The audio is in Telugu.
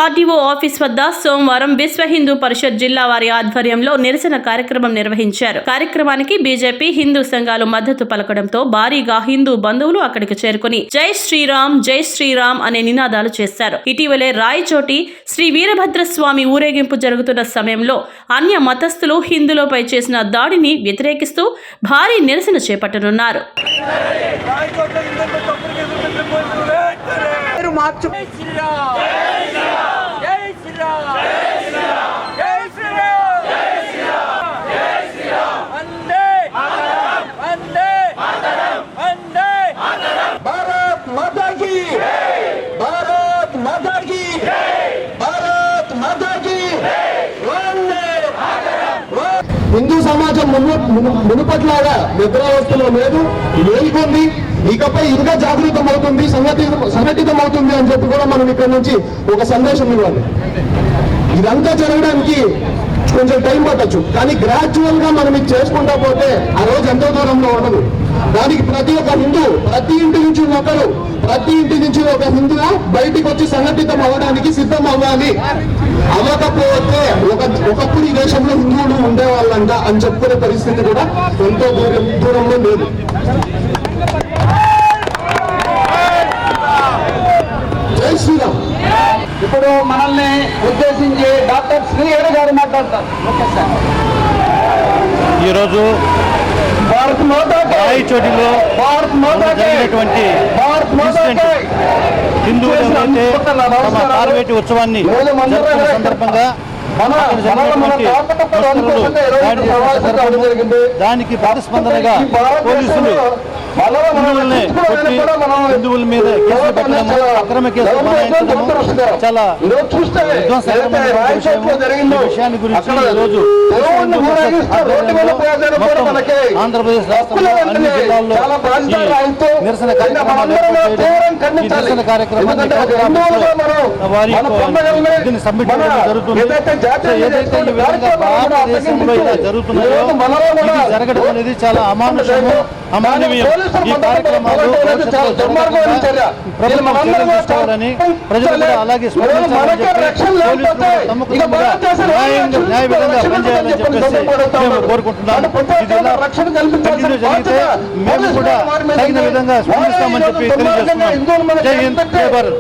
ఆర్డీఓ ఆఫీస్ వద్ద సోమవారం విశ్వ హిందూ పరిషత్ జిల్లా వారి ఆధ్వర్యంలో నిరసన కార్యక్రమం నిర్వహించారు. కార్యక్రమానికి బీజేపీ హిందూ సంఘాలు మద్దతు పలకడంతో భారీగా హిందూ బంధువులు అక్కడికి చేరుకుని జై శ్రీరామ్ అనే నినాదాలు చేశారు. ఇటీవలే రాయచోటి శ్రీ వీరభద్రస్వామి ఊరేగింపు జరుగుతున్న సమయంలో అన్య మతస్థులు హిందువులపై చేసిన దాడిని వ్యతిరేకిస్తూ భారీ నిరసన చేపట్టనున్నారు. హిందూ సమాజం మునుపట్లాగా నిద్రావస్థలో లేదు, మేల్కొంది. ఇకపై ఇంకా జాగృతం అవుతుంది, సంఘటితం అవుతుంది అని చెప్పి కూడా మనం ఇక్కడ నుంచి ఒక సందేశం ఇవ్వాలి. ఇదంతా జరగడానికి కొంచెం టైం పట్టచ్చు, కానీ గ్రాడ్యువల్ గా మనం ఇది చేసుకుంటా పోతే ఆ రోజు ఎంతో దూరంలో ఉండదు. దానికి ప్రతి ఒక్క హిందూ, ప్రతి ఇంటి నుంచి ఒకరు, ప్రతి ఇంటి నుంచి ఒక హిందువు బయటికి వచ్చి సంఘటితం అవ్వడానికి సిద్ధం అవ్వాలి. అవ్వకపోతే ఒకప్పుడు ఈ దేశంలో హిందువులు ఉండేవాళ్ళంట అని చెప్పుకునే పరిస్థితి కూడా ఎంతో దూరంలో లేదు. జై శ్రీరామ్. ఇప్పుడు మనల్ని ఉద్దేశించి డాక్టర్ శ్రీహరి గారు మాట్లాడతారు. ఈరోజు రాయచోటిలో జరిగినటువంటి హిందువులు ఎవరైతే తమ కార్వేటి ఉత్సవాన్ని జరుపుకున్న సందర్భంగా దానికి ప్రతిస్పందనగా పోలీసులు హిందువుల మీద కేసులు పెట్టడము, అక్రమ కేసులు బనాయించడము చాలా విధ్వంసకరమైన విషయాన్ని గురించి ఈరోజు ఆంధ్రప్రదేశ్ రాష్ట్రంలో అన్ని జిల్లాల్లో నిరసన కార్యక్రమాన్ని వారి దీన్ని సబ్మిట్ చేయడం జరుగుతుంది. ఏదైతే ఈ విధంగా భారతదేశంలో ఇలా జరుగుతున్నాయో ఇది జరగడం అనేది చాలా అమానుషము, అమానవీయం. ఈ కార్యక్రమాలు ప్రభుత్వం చర్యలు తీసుకోవాలని, ప్రజలు కూడా అలాగే స్పందించాలని చెప్పి న్యాయ విధంగా పనిచేయాలని చెప్పేసి మేము కోరుకుంటున్నాము. ఇది ఇలా కంటిన్యూ జరిగితే మేము కూడా తగిన విధంగా స్పందిస్తామని చెప్పి తెలియజేస్తున్నాం. జై హింద్, జై భారత్.